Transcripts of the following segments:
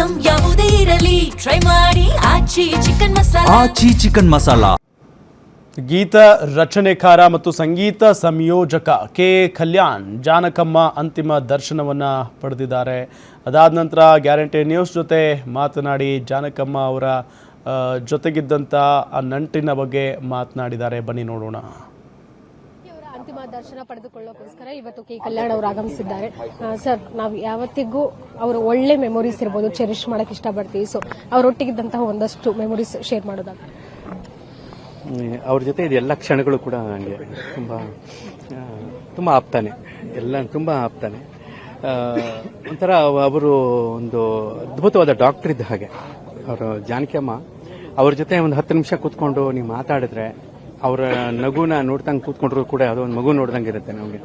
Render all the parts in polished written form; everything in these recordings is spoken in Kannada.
ಐಟಂ ಯಾವುದೇ ಇರಲಿ ಟ್ರೈ ಮಾಡಿ ಆಚಿ ಚಿಕನ್ ಮಸಾಲಾ. ಗೀತ ರಚನೆಕಾರ ಮತ್ತು ಸಂಗೀತ ಸಂಯೋಜಕ ಕೆ ಕಲ್ಯಾಣ್ ಜಾನಕಮ್ಮ ಅಂತಿಮ ದರ್ಶನವನ್ನು ಪಡೆದಿದ್ದಾರೆ. ಅದಾದ ನಂತರ ಗ್ಯಾರಂಟಿ ನ್ಯೂಸ್ ಜೊತೆ ಮಾತನಾಡಿ ಜಾನಕಮ್ಮ ಅವರ ಜೊತೆಗಿದ್ದಂಥ ಆ ನಂಟಿನ ಬಗ್ಗೆ ಮಾತನಾಡಿದ್ದಾರೆ. ಬನ್ನಿ ನೋಡೋಣ. ಅಂತಿಮ ದರ್ಶನ ಪಡೆದುಕೊಳ್ಳೋಕ್ಕೋಸ್ಕರ ಇವತ್ತು ಕೆ ಕಲ್ಯಾಣ್ ಅವರು ಆಗಮಿಸಿದ್ದಾರೆ. ಸರ್, ನಾವು ಯಾವತ್ತಿಗೂ ಅವರು ಒಳ್ಳೆ ಮೆಮೊರೀಸ್ ಇರ್ಬೋದು, ಚೆರಿಶ್ ಮಾಡಕ್ ಇಷ್ಟಪಡ್ತೀವಿ. ಸೊ ಅವರೊಟ್ಟಿಗಿದ್ದಂತಹ ಒಂದಷ್ಟು ಮೆಮೊರೀಸ್ ಶೇರ್ ಮಾಡೋದಾಗ ಅವ್ರ ಜೊತೆ ಇದು ಎಲ್ಲ ಕ್ಷಣಗಳು ಕೂಡ ನನಗೆ ತುಂಬ ಆಪ್ತಾನೆ, ಎಲ್ಲ ತುಂಬ ಆಪ್ತಾನೆ. ಒಂಥರ ಅವರು ಒಂದು ಅದ್ಭುತವಾದ ಡಾಕ್ಟರ್ ಇದ್ದ ಹಾಗೆ. ಅವರು ಜಾನಕಿಯಮ್ಮ ಅವ್ರ ಜೊತೆ ಒಂದು 10 ನಿಮಿಷ ಕೂತ್ಕೊಂಡು ನೀವು ಮಾತಾಡಿದ್ರೆ ಅವರ ನಗುನ ನೋಡ್ದಂಗೆ ಕೂತ್ಕೊಂಡ್ರು ಕೂಡ ಅದು ಒಂದು ಮಗು ನೋಡ್ದಂಗೆ ಇರುತ್ತೆ ನಮಗೆ.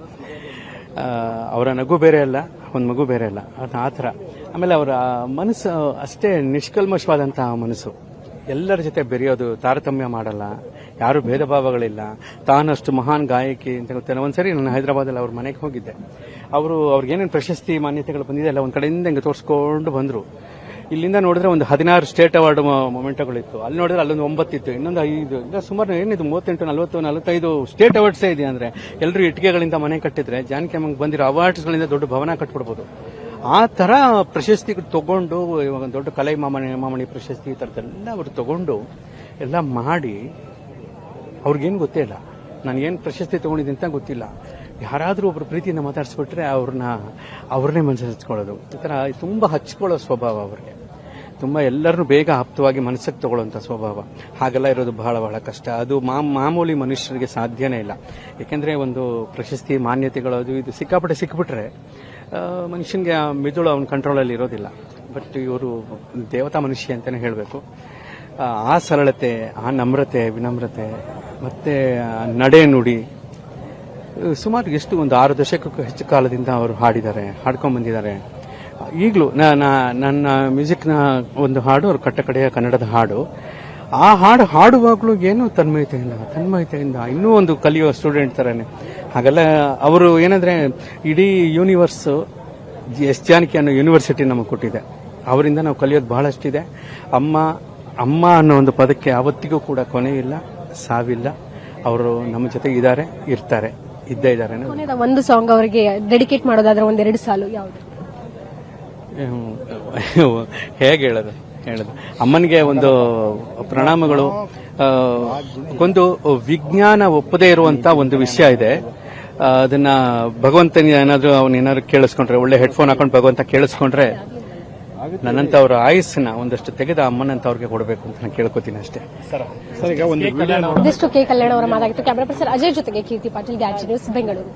ಅವರ ನಗು ಬೇರೆ ಅಲ್ಲ, ಒಂದು ಮಗು ಬೇರೆ ಅಲ್ಲ, ಅದು ಆ ಥರ. ಆಮೇಲೆ ಅವರ ಮನಸ್ಸು ಅಷ್ಟೇ ನಿಷ್ಕಲ್ಮಶವಾದಂತಹ ಮನಸ್ಸು. ಎಲ್ಲರ ಜೊತೆ ಬೆರೆಯೋದು, ತಾರತಮ್ಯ ಮಾಡಲ್ಲ, ಯಾರು ಭೇದ ಭಾವಗಳಿಲ್ಲ. ತಾನಷ್ಟು ಮಹಾನ್ ಗಾಯಕಿ ಅಂತ ಗೊತ್ತಿಲ್ಲ. ಒಂದ್ಸರಿ ನಾನು ಹೈದರಾಬಾದಲ್ಲಿ ಅವ್ರ ಮನೆಗೆ ಹೋಗಿದ್ದೆ. ಅವ್ರಿಗೇನೇನು ಪ್ರಶಸ್ತಿ ಮಾನ್ಯತೆಗಳು ಬಂದಿದೆ ಅಲ್ಲ, ಒಂದ್ ಕಡೆಯಿಂದ ಹಿಂಗೆ ತೋರಿಸ್ಕೊಂಡು ಬಂದ್ರು. ಇಲ್ಲಿಂದ ನೋಡಿದ್ರೆ ಒಂದು 16 ಸ್ಟೇಟ್ ಅವಾರ್ಡ್ ಮೊಮೆಂಟ್ಗಳಿತ್ತು. ಅಲ್ಲಿ ನೋಡಿದ್ರೆ ಅಲ್ಲೊಂದು 9 ಇತ್ತು, ಇನ್ನೊಂದು 5. ಇಲ್ಲ ಸುಮಾರು ಏನಿದು 38, 40, 45 ಸ್ಟೇಟ್ ಅವಾರ್ಡ್ಸೇ ಇದೆ. ಅಂದ್ರೆ ಎಲ್ಲರೂ ಇಟ್ಟಿಗೆಗಳಿಂದ ಮನೆ ಕಟ್ಟಿದ್ರೆ ಜಾನಕಿಯಮ್ಮಂಗೆ ಬಂದಿರೋ ಅವಾರ್ಡ್ಸ್ಗಳಿಂದ ದೊಡ್ಡ ಭವನ ಕಟ್ಬಿಡ್ಬೋದು. ಆ ತರ ಪ್ರಶಸ್ತಿ ತಗೊಂಡು, ಇವಾಗ ದೊಡ್ಡ ಕಲೈ ಮಾಮಣಿ ಪ್ರಶಸ್ತಿ ಈ ಥರದ್ದೆಲ್ಲ ಅವರು ತಗೊಂಡು ಎಲ್ಲ ಮಾಡಿ, ಅವ್ರಿಗೇನು ಗೊತ್ತೇ ಇಲ್ಲ ನಾನು ಏನು ಪ್ರಶಸ್ತಿ ತಗೊಂಡಿದ್ದೀನಿ ಅಂತ ಗೊತ್ತಿಲ್ಲ. ಯಾರಾದರೂ ಒಬ್ರು ಪ್ರೀತಿಯಿಂದ ಮಾತಾಡಿಸ್ಬಿಟ್ರೆ ಅವ್ರನ್ನೇ ಮನಸ್ಸು ಹಚ್ಕೊಳ್ಳೋದು. ಈ ಥರ ತುಂಬ ಹಚ್ಕೊಳ್ಳೋ ಸ್ವಭಾವ ಅವ್ರಿಗೆ. ತುಂಬ ಎಲ್ಲರನ್ನೂ ಬೇಗ ಆಪ್ತವಾಗಿ ಮನಸ್ಸಿಗೆ ತಗೊಳ್ಳೋಂಥ ಸ್ವಭಾವ. ಹಾಗೆಲ್ಲ ಇರೋದು ಬಹಳ ಬಹಳ ಕಷ್ಟ. ಅದು ಮಾಮೂಲಿ ಮನುಷ್ಯರಿಗೆ ಸಾಧ್ಯನೇ ಇಲ್ಲ. ಯಾಕೆಂದರೆ ಒಂದು ಪ್ರಶಸ್ತಿ ಮಾನ್ಯತೆಗಳು ಅದು ಇದು ಸಿಕ್ಬಿಟ್ರೆ ಮನುಷ್ಯನಿಗೆ ಮಿದುಳು ಅವನ ಕಂಟ್ರೋಲಲ್ಲಿ ಇರೋದಿಲ್ಲ. ಬಟ್ ಇವರು ದೇವತಾ ಮನುಷ್ಯ ಅಂತಲೇ ಹೇಳಬೇಕು. ಆ ಸರಳತೆ, ಆ ನಮ್ರತೆ, ವಿನಮ್ರತೆ, ಮತ್ತೆ ನಡೆ ನುಡಿ, ಸುಮಾರು ಎಷ್ಟು ಒಂದು 6 ದಶಕಕ್ಕೂ ಹೆಚ್ಚು ಕಾಲದಿಂದ ಅವರು ಹಾಡ್ಕೊಂಡ್ ಬಂದಿದ್ದಾರೆ. ಈಗಲೂ ನನ್ನ ಮ್ಯೂಸಿಕ್ನ ಒಂದು ಹಾಡು, ಅವ್ರ ಕಟ್ಟಕಡೆಯ ಕನ್ನಡದ ಹಾಡು. ಆ ಹಾಡು ಹಾಡುವಾಗಲೂ ಏನು ತನ್ಮಯತೆಯಿಂದ ಇನ್ನೂ ಒಂದು ಕಲಿಯೋ ಸ್ಟೂಡೆಂಟ್ ತರನೇ. ಹಾಗೆಲ್ಲ ಅವರು ಏನಂದ್ರೆ ಇಡೀ ಯೂನಿವರ್ಸ್ ಎಸ್ ಜಾನಕಿ ಅನ್ನೋ ಯೂನಿವರ್ಸಿಟಿ ನಮಗೆ ಕೊಟ್ಟಿದೆ. ಅವರಿಂದ ನಾವು ಕಲಿಯೋದು ಬಹಳಷ್ಟಿದೆ. ಅಮ್ಮ ಅನ್ನೋ ಒಂದು ಪದಕ್ಕೆ ಯಾವತ್ತಿಗೂ ಕೂಡ ಕೊನೆ ಇಲ್ಲ, ಸಾವಿಲ್ಲ. ಅವರು ನಮ್ಮ ಜೊತೆ ಇರ್ತಾರೆ, ಇದ್ದೇ ಇದ್ದಾರೆ. ಒಂದು ಸಾಂಗ್ ಅವರಿಗೆ ಡೆಡಿಕೇಟ್ ಮಾಡೋದಾದ್ರೆ 1-2 ಸಾಲು ಯಾವುದು? ಹೇಗೆ ಹೇಳೋದು ಅಮ್ಮನಿಗೆ ಒಂದು ಪ್ರಣಾಮಗಳು. ಒಂದು ವಿಜ್ಞಾನ ಒಪ್ಪದೇ ಇರುವಂತ ಒಂದು ವಿಷಯ ಇದೆ. ಅದನ್ನ ಭಗವಂತನ ಏನಾದ್ರು ಕೇಳಿಸ್ಕೊಂಡ್ರೆ, ಒಳ್ಳೆ ಹೆಡ್ಫೋನ್ ಹಾಕೊಂಡು ಭಗವಂತ ಕೇಳಿಸ್ಕೊಂಡ್ರೆ, ನನ್ನಂತ ಅವರ ಆಯುಸ್ಸನ್ನ ಒಂದಷ್ಟು ತೆಗೆದ ಅಮ್ಮನಂತ ಅವ್ರಿಗೆ ಕೊಡಬೇಕು ಅಂತ ನಾನು ಕೇಳ್ಕೊತೀನಿ ಅಷ್ಟೇ. ಇದಿಷ್ಟು ಕೆ ಕಲ್ಯಾಣ್ ಅವರ ಮಾತಾಗಿತ್ತು. ಕ್ಯಾಮರಾ ಪರ್ಸನ್ ಅಜಯ್ ಜೊತೆಗೆ ಕೀರ್ತಿ ಪಾಟೀಲ್, ಗ್ಯಾರಂಟಿ ನ್ಯೂಸ್, ಬೆಂಗಳೂರು.